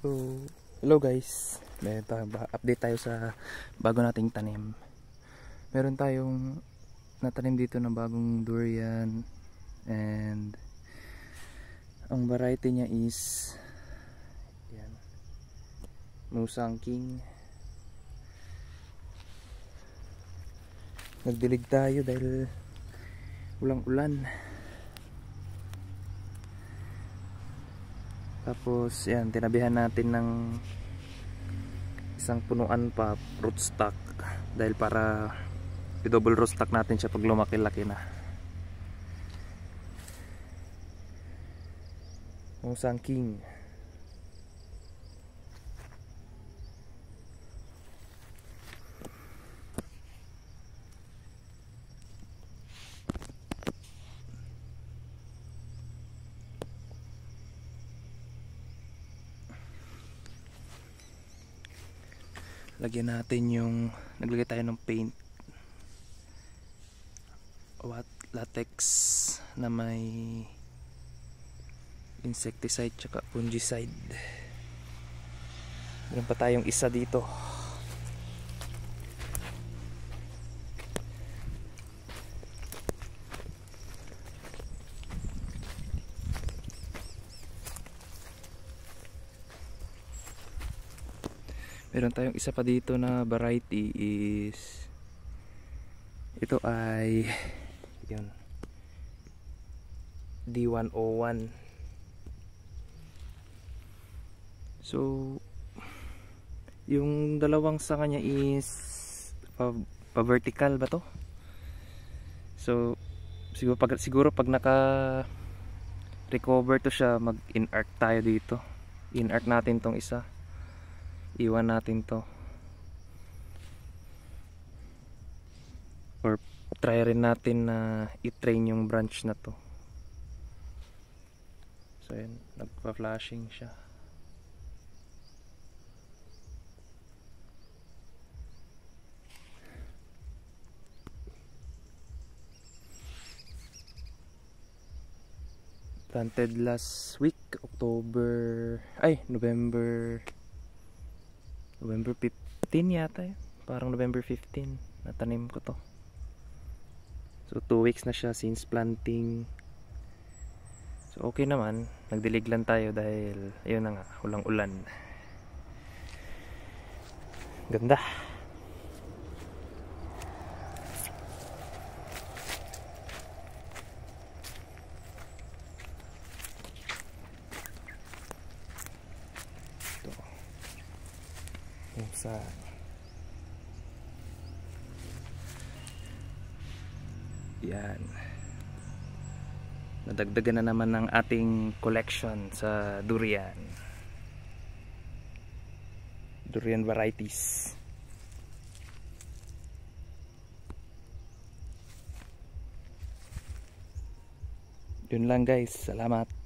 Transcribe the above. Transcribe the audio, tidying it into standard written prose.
So, hello guys. Update tayo sa bago nating tanim. Meron tayong natanim dito ng bagong durian, and ang variety niya is yan, Musang King. Nagdilig tayo dahil walang ulan. Tapos yan, tinabihan natin ng isang punuan pa rootstock dahil para i-double rootstock natin siya pag lumaki-laki na. Musang King. Lagyan natin yung, naglagay tayo ng paint, latex na may insecticide tsaka fungicide. Meron pa tayong isa dito. Meron tayong isa pa dito na variety is ito ay yun, D101. So yung dalawang sanga niya is pa-vertical ba to? So siguro pag naka recover to siya, mag-in-arc tayo dito. In-arc natin tong isa. Iwan natin to, or try rin natin na i-train yung branch na to. So yun, nagpa-flashing siya. Planted last week, November 15 yata yun. Parang November 15 natanim ko to. So 2 weeks na siya since planting. So okay naman, nagdilig lang tayo dahil ayun na nga, walang ulan. Ganda. Sa yan, nadagdagan na naman ng ating collection sa durian varieties. Yun lang guys, salamat.